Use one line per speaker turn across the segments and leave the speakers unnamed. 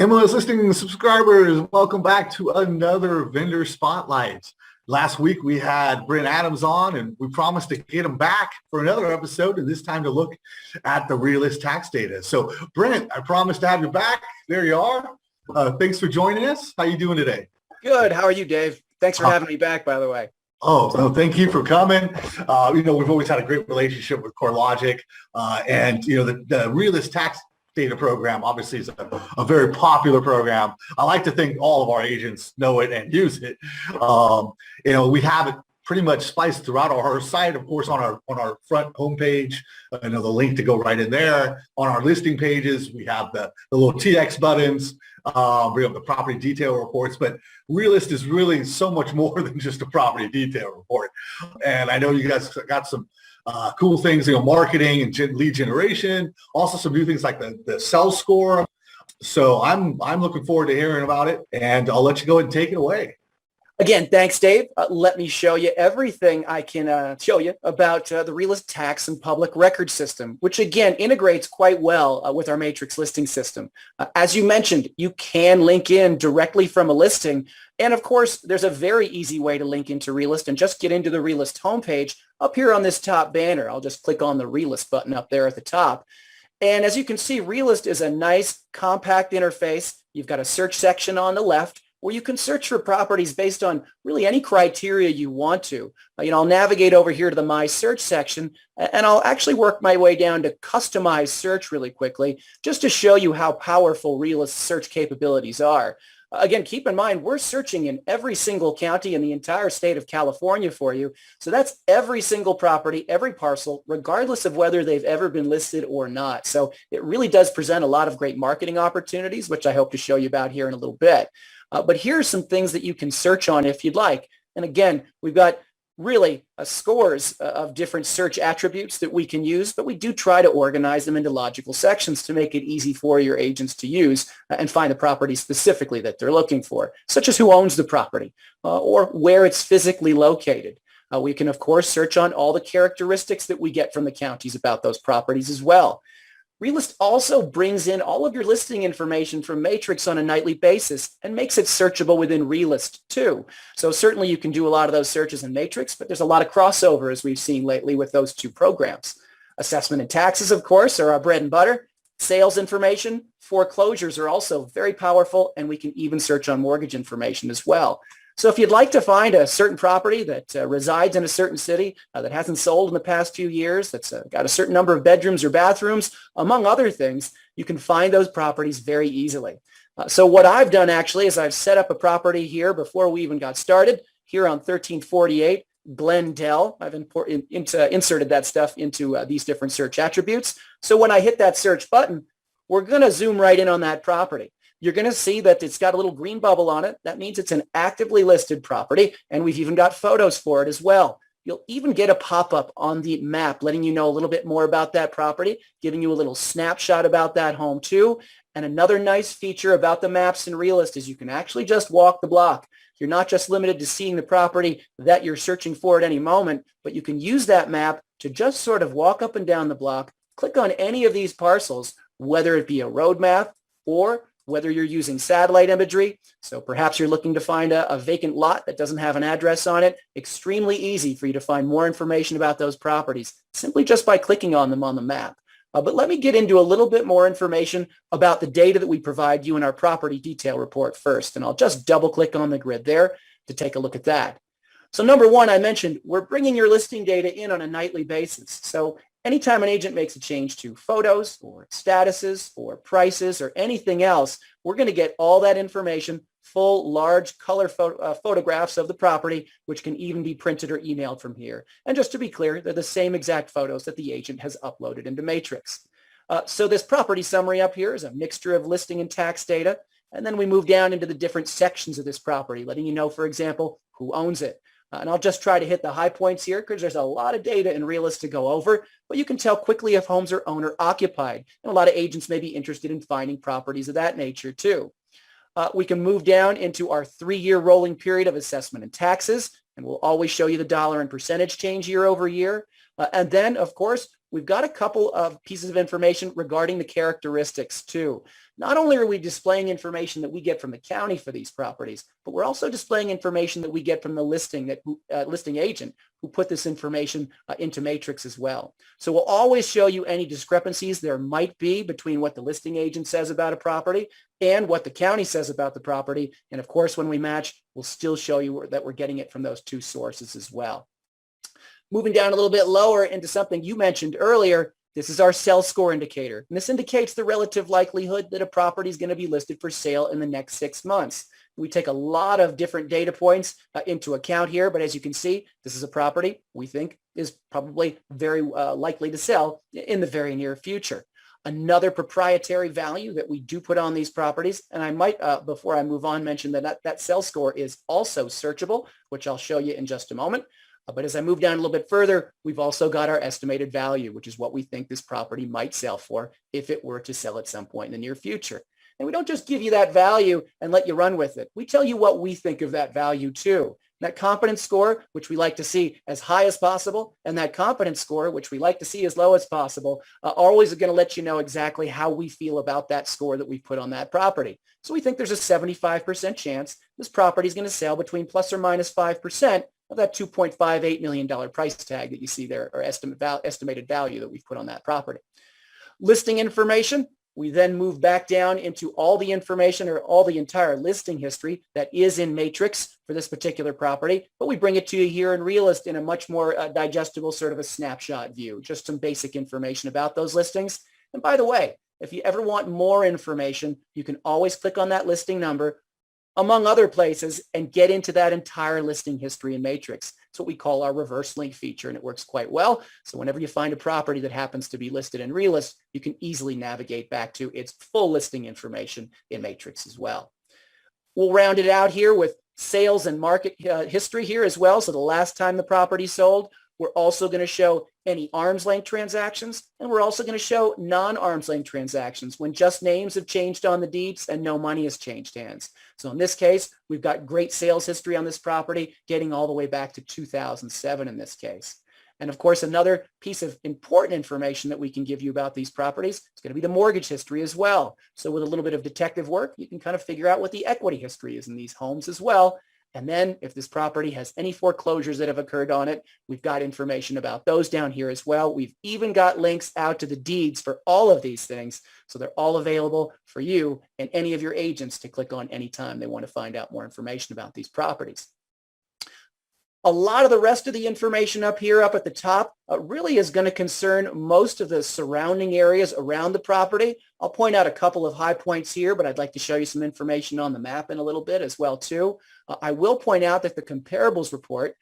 MLSListings subscribers, welcome back to another vendor spotlight. Last week we had Brent Adams on, and we promised to get him back for another episode, and this time to look at the Realist tax data. So Brent, I promised to have you back. There you are. Thanks for joining us. How you doing today?
Good. How are you, Dave? Thanks for having me back, by the way.
Oh, thank you for coming. We've always had a great relationship with CoreLogic, and the Realist tax data program obviously is a very popular program. I like to think all of our agents know it and use it. We have it pretty much spliced throughout our site, of course, on our front homepage. The link to go right in there. On our listing pages, we have the little TX buttons. We have the property detail reports, but Realist is really so much more than just a property detail report. And I know you guys got some cool things, marketing and lead generation, also some new things like the sales score. So I'm looking forward to hearing about it, and I'll let you go ahead and take it away.
Again, thanks, Dave. Let me show you everything I can show you about the Realist tax and public record system, which again integrates quite well with our matrix listing system. As you mentioned, you can link in directly from a listing. And of course, there's a very easy way to link into Realist and just get into the Realist homepage up here on this top banner. I'll just click on the Realist button up there at the top. And as you can see, Realist is a nice compact interface. You've got a search section on the left, where you can search for properties based on really any criteria you want to. I'll navigate over here to the My Search section, and I'll actually work my way down to Customize Search really quickly, just to show you how powerful Realist search capabilities are. Again, keep in mind, we're searching in every single county in the entire state of California for you. So that's every single property, every parcel, regardless of whether they've ever been listed or not. So it really does present a lot of great marketing opportunities, which I hope to show you about here in a little bit. But here are some things that you can search on if you'd like. And again, we've got really scores of different search attributes that we can use, but we do try to organize them into logical sections to make it easy for your agents to use and find the property specifically that they're looking for, such as who owns the property or where it's physically located. We can, of course, search on all the characteristics that we get from the counties about those properties as well. Realist also brings in all of your listing information from Matrix on a nightly basis and makes it searchable within Realist too. So certainly you can do a lot of those searches in Matrix, but there's a lot of crossover as we've seen lately with those two programs. Assessment and taxes, of course, are our bread and butter. Sales information, foreclosures are also very powerful, and we can even search on mortgage information as well. So if you'd like to find a certain property that resides in a certain city that hasn't sold in the past few years, that's got a certain number of bedrooms or bathrooms, among other things, you can find those properties very easily. So what I've done actually is I've set up a property here before we even got started, here on 1348 Glendale. I've inserted that stuff into these different search attributes. So when I hit that search button, we're going to zoom right in on that property. You're going to see that it's got a little green bubble on it. That means it's an actively listed property, and we've even got photos for it as well. You'll even get a pop-up on the map letting you know a little bit more about that property, giving you a little snapshot about that home too. And another nice feature about the maps in Realist is you can actually just walk the block. You're not just limited to seeing the property that you're searching for at any moment, but you can use that map to just sort of walk up and down the block, click on any of these parcels, whether it be a road map or whether you're using satellite imagery. So perhaps you're looking to find a vacant lot that doesn't have an address on it. Extremely easy for you to find more information about those properties simply just by clicking on them on the map. But let me get into a little bit more information about the data that we provide you in our property detail report first. And I'll just double click on the grid there to take a look at that. So number one, I mentioned we're bringing your listing data in on a nightly basis. So anytime an agent makes a change to photos or statuses or prices or anything else, we're going to get all that information, full, large color photographs of the property, which can even be printed or emailed from here. And just to be clear, they're the same exact photos that the agent has uploaded into Matrix. So this property summary up here is a mixture of listing and tax data. And then we move down into the different sections of this property, letting you know, for example, who owns it. And I'll just try to hit the high points here because there's a lot of data in Realist to go over, but you can tell quickly if homes are owner occupied. And a lot of agents may be interested in finding properties of that nature too. We can move down into our 3-year rolling period of assessment and taxes, and we'll always show you the dollar and percentage change year over year. And then, of course, we've got a couple of pieces of information regarding the characteristics too. Not only are we displaying information that we get from the county for these properties, but we're also displaying information that we get from the listing agent who put this information into Matrix as well. So we'll always show you any discrepancies there might be between what the listing agent says about a property and what the county says about the property. And of course, when we match, we'll still show you that we're getting it from those two sources as well. Moving down a little bit lower into something you mentioned earlier, this is our sell score indicator. And this indicates the relative likelihood that a property is going to be listed for sale in the next 6 months. We take a lot of different data points into account here, but as you can see, this is a property we think is probably very likely to sell in the very near future. Another proprietary value that we do put on these properties, and I might, before I move on, mention that sell score is also searchable, which I'll show you in just a moment. But as I move down a little bit further, we've also got our estimated value, which is what we think this property might sell for if it were to sell at some point in the near future. And we don't just give you that value and let you run with it. We tell you what we think of that value too. That confidence score, which we like to see as high as possible, and that confidence score, which we like to see as low as possible, are always going to let you know exactly how we feel about that score that we put on that property. So we think there's a 75% chance this property is going to sell between plus or minus 5% of that $2.58 million price tag that you see there, or estimated value that we've put on that property. Listing information, we then move back down into all the information or all the entire listing history that is in Matrix for this particular property, but we bring it to you here in Realist in a much more digestible sort of a snapshot view, just some basic information about those listings. And by the way, if you ever want more information, you can always click on that listing number, among other places, and get into that entire listing history in Matrix. It's what we call our reverse link feature, and it works quite well. So whenever you find a property that happens to be listed in Realist, you can easily navigate back to its full listing information in Matrix as well. We'll round it out here with sales and market history here as well. So the last time the property sold, we're also going to show any arm's length transactions, and we're also going to show non-arm's length transactions when just names have changed on the deeds and no money has changed hands. So in this case, we've got great sales history on this property, getting all the way back to 2007 in this case. And of course, another piece of important information that we can give you about these properties is going to be the mortgage history as well. So with a little bit of detective work, you can kind of figure out what the equity history is in these homes as well. And then if this property has any foreclosures that have occurred on it, we've got information about those down here as well. We've even got links out to the deeds for all of these things. So they're all available for you and any of your agents to click on anytime they want to find out more information about these properties. A lot of the rest of the information up here, up at the top, really is going to concern most of the surrounding areas around the property. I'll point out a couple of high points here, but I'd like to show you some information on the map in a little bit as well too. I will point out that the comparables report,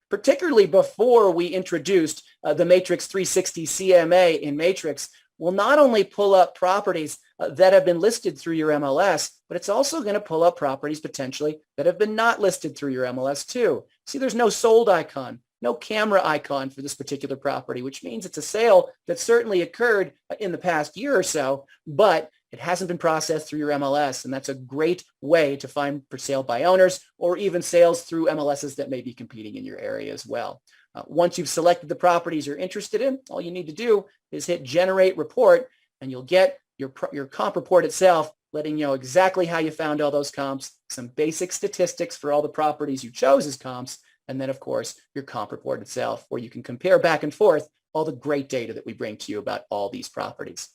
particularly before we introduced the Matrix 360 CMA in Matrix, will not only pull up properties that have been listed through your MLS, but it's also going to pull up properties potentially that have been not listed through your MLS too. See, there's no sold icon, no camera icon for this particular property, which means it's a sale that certainly occurred in the past year or so, but it hasn't been processed through your MLS, and that's a great way to find for sale by owners or even sales through MLSs that may be competing in your area as well. Once you've selected the properties you're interested in, all you need to do is hit Generate Report, and you'll get your comp report itself, letting you know exactly how you found all those comps, some basic statistics for all the properties you chose as comps, and then, of course, your comp report itself, where you can compare back and forth all the great data that we bring to you about all these properties.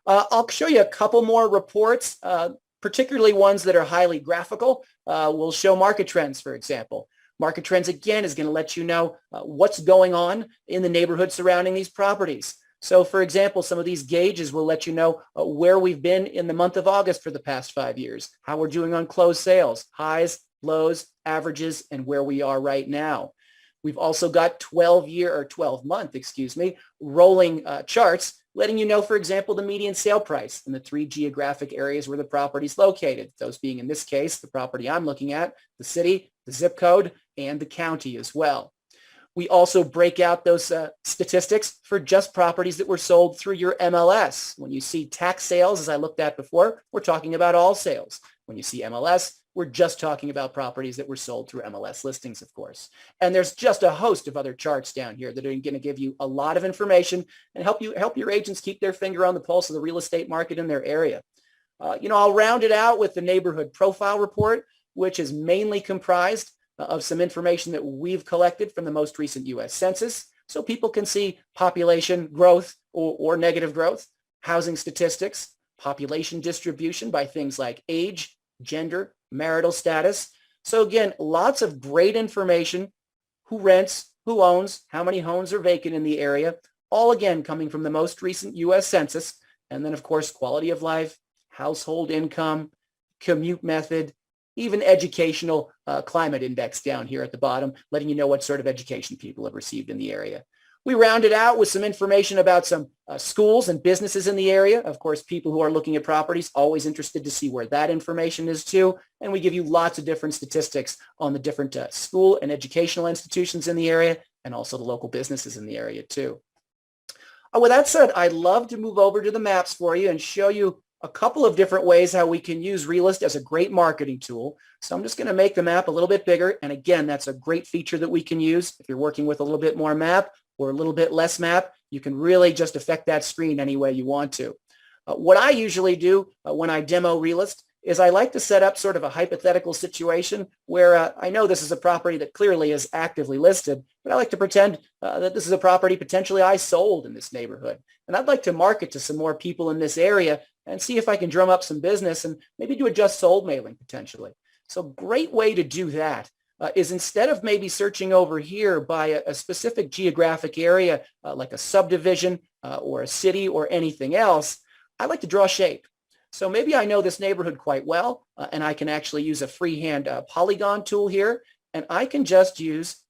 I'll show you a couple more reports, particularly ones that are highly graphical. We'll show market trends, for example. Market trends, again, is going to let you know what's going on in the neighborhood surrounding these properties. So, for example, some of these gauges will let you know where we've been in the month of August for the past 5 years, how we're doing on closed sales, highs, lows, averages, and where we are right now. We've also got 12-month rolling charts letting you know, for example, the median sale price in the 3 geographic areas where the property is located, those being, in this case, the property I'm looking at, the city, the zip code, and the county as well. We also break out those statistics for just properties that were sold through your MLS. When you see tax sales, as I looked at before, we're talking about all sales. When you see MLS, We're just talking about properties that were sold through MLS listings, of course. And there's just a host of other charts down here that are going to give you a lot of information and help your agents keep their finger on the pulse of the real estate market in their area. I'll round it out with the neighborhood profile report, which is mainly comprised of some information that we've collected from the most recent U.S. Census, so people can see population growth or negative growth, housing statistics, population distribution by things like age, gender, marital status. So again, lots of great information: who rents, who owns, how many homes are vacant in the area, all again coming from the most recent U.S. Census. And then, of course, quality of life, household income, commute method, even educational climate index down here at the bottom, letting you know what sort of education people have received in the area. We rounded out with some information about some schools and businesses in the area. Of course, people who are looking at properties, always interested to see where that information is too. And we give you lots of different statistics on the different school and educational institutions in the area, and also the local businesses in the area too. With that said, I'd love to move over to the maps for you and show you a couple of different ways how we can use Realist as a great marketing tool. So I'm just going to make the map a little bit bigger. And again, that's a great feature that we can use. If you're working with a little bit more map or a little bit less map, you can really just affect that screen any way you want to. What I usually do when I demo Realist is I like to set up sort of a hypothetical situation where I know this is a property that clearly is actively listed, but I like to pretend that this is a property potentially I sold in this neighborhood. And I'd like to market to some more people in this area and see if I can drum up some business and maybe do a just sold mailing potentially. So great way to do that is, instead of maybe searching over here by a specific geographic area like a subdivision or a city or anything else, I like to draw shape. So maybe I know this neighborhood quite well and I can actually use a freehand Polygon tool here, and I can just use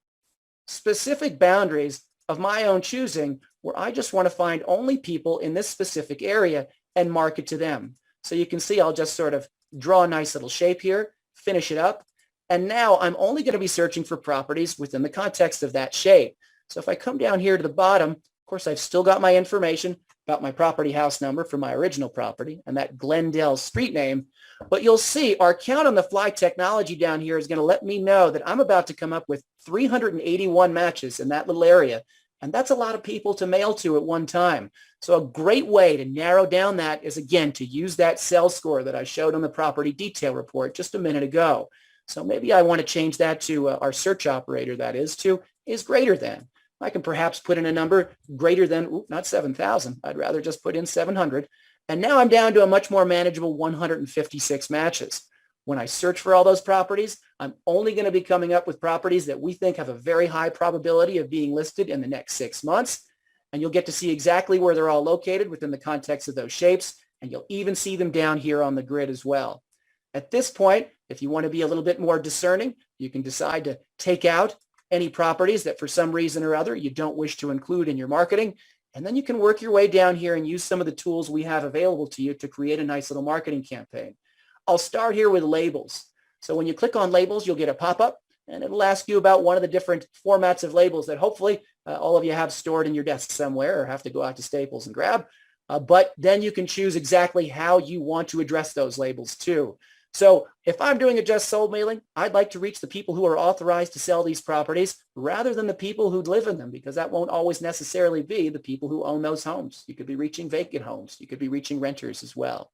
specific boundaries of my own choosing where I just want to find only people in this specific area and market to them. So you can see I'll just sort of draw a nice little shape here, finish it up, and now I'm only going to be searching for properties within the context of that shape. So if I come down here to the bottom, of course, I've still got my information about my property house number for my original property and that Glendale street name, but you'll see our count on the fly technology down here is going to let me know that I'm about to come up with 381 matches in that little area. And that's a lot of people to mail to at one time. So a great way to narrow down that is, again, to use that cell score that I showed on the property detail report just a minute ago. So maybe I want to change that to our search operator, that is greater than. I can perhaps put in a number greater than, not 7,000. I'd rather just put in 700. And now I'm down to a much more manageable 156 matches. When I search for all those properties, I'm only going to be coming up with properties that we think have a very high probability of being listed in the next 6 months. And you'll get to see exactly where they're all located within the context of those shapes. And you'll even see them down here on the grid as well. At this point, if you want to be a little bit more discerning, you can decide to take out any properties that for some reason or other you don't wish to include in your marketing. And then you can work your way down here and use some of the tools we have available to you to create a nice little marketing campaign. I'll start here with labels. So when you click on labels, you'll get a pop-up and it'll ask you about one of the different formats of labels that hopefully all of you have stored in your desk somewhere or have to go out to Staples and grab. But then you can choose exactly how you want to address those labels too. So if I'm doing a just sold mailing, I'd like to reach the people who are authorized to sell these properties rather than the people who live in them, because that won't always necessarily be the people who own those homes. You could be reaching vacant homes. You could be reaching renters as well.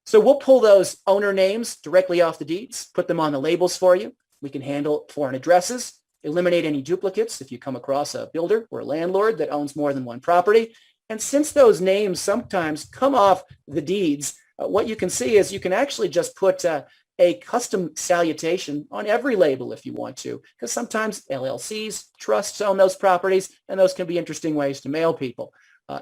So we'll pull those owner names directly off the deeds, put them on the labels for you. We can handle foreign addresses, eliminate any duplicates if you come across a builder or a landlord that owns more than one property. And since those names sometimes come off the deeds, what you can see is you can actually just put a custom salutation on every label if you want to, because sometimes LLCs, trusts own those properties, and those can be interesting ways to mail people.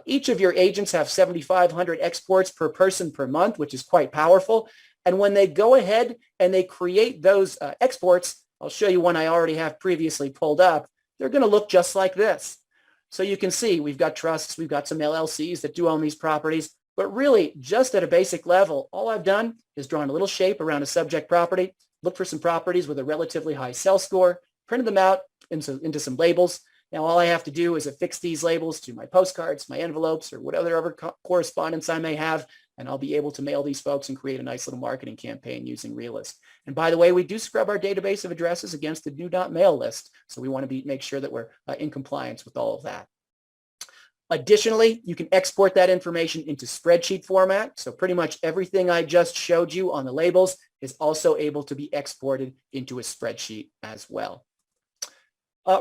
Each of your agents have 7,500 exports per person per month, which is quite powerful. And when they go ahead and they create those exports, I'll show you one I already have previously pulled up. They're going to look just like this. So you can see we've got trusts, we've got some LLCs that do own these properties. But really, just at a basic level, all I've done is drawn a little shape around a subject property, look for some properties with a relatively high cell score, printed them out into some labels. Now, all I have to do is affix these labels to my postcards, my envelopes, or whatever correspondence I may have. and I'll be able to mail these folks and create a nice little marketing campaign using Realist. And by the way, we do scrub our database of addresses against the do not mail list. So we want to make sure that we're in compliance with all of that. Additionally, you can export that information into spreadsheet format. So pretty much everything I just showed you on the labels is also able to be exported into a spreadsheet as well.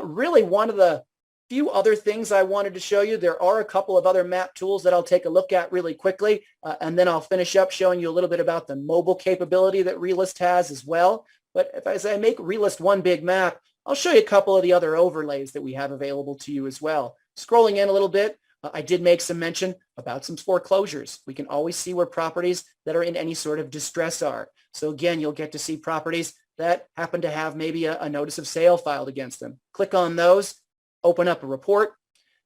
Really, one of the few other things I wanted to show you, there are a couple of other map tools that I'll take a look at really quickly, and then I'll finish up showing you a little bit about the mobile capability that Realist has as well. But if as I make Realist one big map, I'll show you a couple of the other overlays that we have available to you as well. Scrolling in a little bit, I did make some mention about some foreclosures. We can always see where properties that are in any sort of distress are. So again, you'll get to see properties that happen to have maybe a notice of sale filed against them. Click on those, open up a report,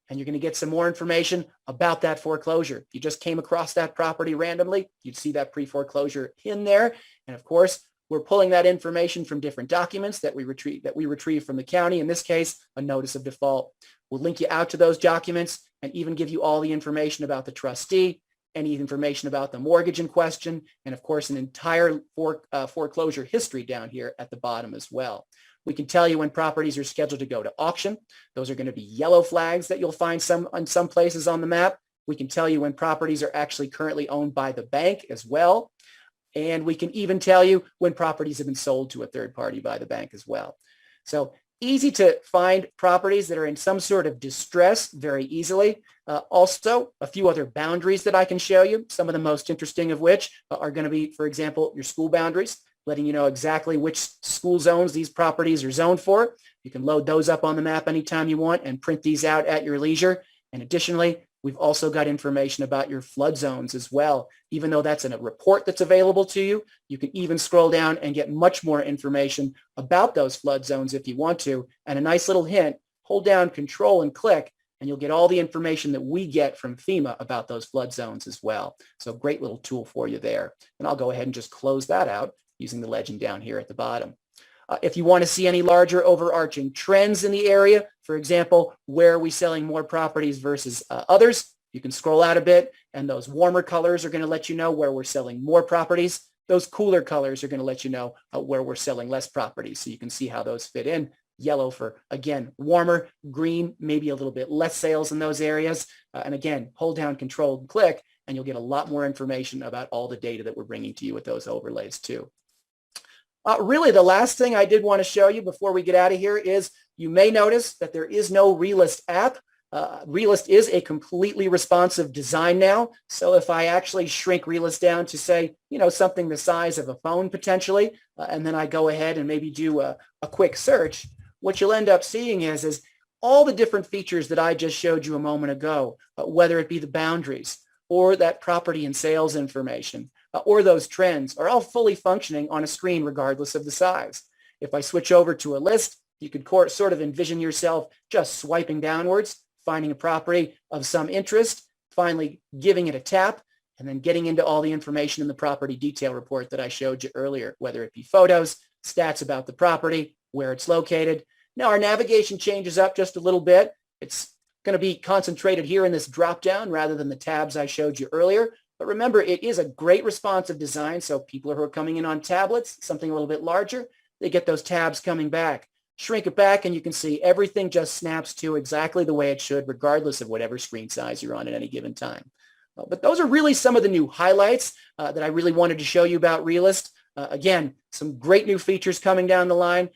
and you're going to get some more information about that foreclosure. If you just came across that property randomly, you'd see that pre-foreclosure in there. And of course, we're pulling that information from different documents that we retrieve from the county. In this case, a notice of default. We'll link you out to those documents and even give you all the information about the trustee, any information about the mortgage in question, and of course, an entire foreclosure history down here at the bottom as well. We can tell you when properties are scheduled to go to auction. Those are going to be yellow flags that you'll find in some places on the map. We can tell you when properties are actually currently owned by the bank as well. And we can even tell you when properties have been sold to a third party by the bank as well. So easy to find properties that are in some sort of distress very easily. Also, a few other boundaries that I can show you, some of the most interesting of which are going to be, for example, your school boundaries, letting you know exactly which school zones these properties are zoned for. You can load those up on the map anytime you want and print these out at your leisure. And additionally, we've also got information about your flood zones as well. Even though that's in a report that's available to you, you can even scroll down and get much more information about those flood zones if you want to. And a nice little hint, hold down Control and click, and you'll get all the information that we get from FEMA about those flood zones as well. So great little tool for you there. And I'll go ahead and just close that out using the legend down here at the bottom. If you want to see any larger overarching trends in the area, for example, where are we selling more properties versus others, you can scroll out a bit, and those warmer colors are going to let you know where we're selling more properties. Those cooler colors are going to let you know where we're selling less properties. So you can see how those fit in. Yellow for, again, warmer, green, maybe a little bit less sales in those areas. And again, hold down Control and click, and you'll get a lot more information about all the data that we're bringing to you with those overlays too. Really, the last thing I did want to show you before we get out of here is you may notice that there is no Realist app. Realist is a completely responsive design now. So if I actually shrink Realist down to say, something the size of a phone potentially, and then I go ahead and maybe do a quick search, what you'll end up seeing is all the different features that I just showed you a moment ago, whether it be the boundaries or that property and sales information, or those trends are all fully functioning on a screen regardless of the size. If I switch over to a list, you could sort of envision yourself just swiping downwards, finding a property of some interest, finally giving it a tap, and then getting into all the information in the property detail report that I showed you earlier, whether it be photos, stats about the property, where it's located. Now our navigation changes up just a little bit. It's going to be concentrated here in this drop down rather than the tabs I showed you earlier. But remember, it is a great responsive design, so people who are coming in on tablets, something a little bit larger, they get those tabs coming back. Shrink it back, and you can see everything just snaps to exactly the way it should, regardless of whatever screen size you're on at any given time. But those are really some of the new highlights that I really wanted to show you about Realist. Again, some great new features coming down the line.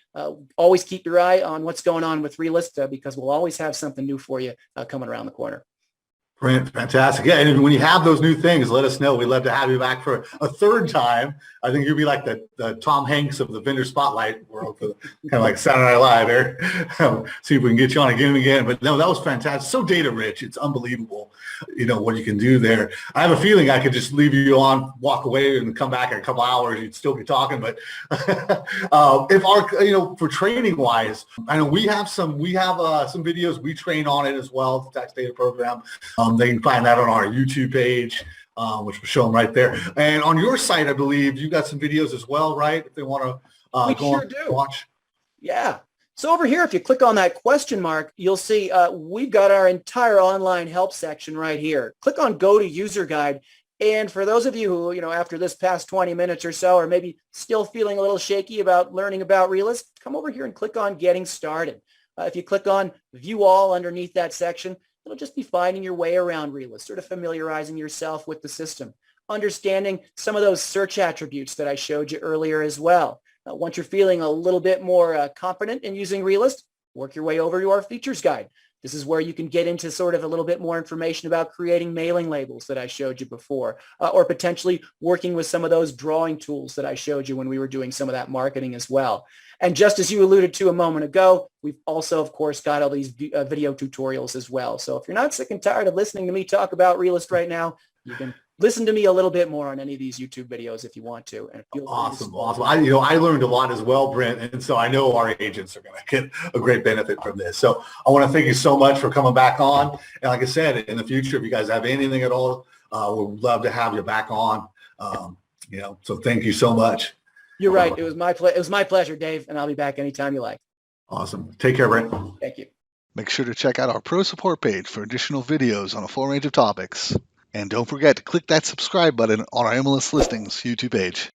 Always keep your eye on what's going on with Realist because we'll always have something new for you coming around the corner.
Fantastic. Yeah, and when you have those new things, let us know. We'd love to have you back for a third time. I think you'd be like the Tom Hanks of the vendor spotlight world, for kind of like Saturday Night Live there. See if we can get you on again and again. But no, that was fantastic. So data rich. It's unbelievable, what you can do there. I have a feeling I could just leave you on, walk away, and come back in a couple hours. You'd still be talking. But if our, for training wise, I know we have some videos. We train on it as well, the tax data program. They can find that on our YouTube page, which will show them right there. And on your site, I believe you got some videos as well, right? If they want to go on and watch.
Yeah. So over here, if you click on that question mark, you'll see we've got our entire online help section right here. Click on Go to User Guide, And for those of you who, after this past 20 minutes or so, are maybe still feeling a little shaky about learning about Realist, come over here and click on Getting Started. If you click on View All underneath that section, it'll just be finding your way around Realist, sort of familiarizing yourself with the system, understanding some of those search attributes that I showed you earlier as well. Once you're feeling a little bit more confident in using Realist, work your way over to our features guide. This is where you can get into sort of a little bit more information about creating mailing labels that I showed you before, or potentially working with some of those drawing tools that I showed you when we were doing some of that marketing as well. And just as you alluded to a moment ago, we've also, of course, got all these video tutorials as well. So if you're not sick and tired of listening to me talk about Realist right now, you can listen to me a little bit more on any of these YouTube videos if you want to. And
Awesome. I learned a lot as well, Brent, and so I know our agents are going to get a great benefit from this. So I want to thank you so much for coming back on. And like I said, in the future, if you guys have anything at all, we'd love to have you back on. So thank you so much.
You're right. It was my pleasure, Dave, and I'll be back anytime you like.
Awesome. Take care, Brent.
Thank you.
Make sure to check out our pro support page for additional videos on a full range of topics. And don't forget to click that subscribe button on our MLS Listings YouTube page.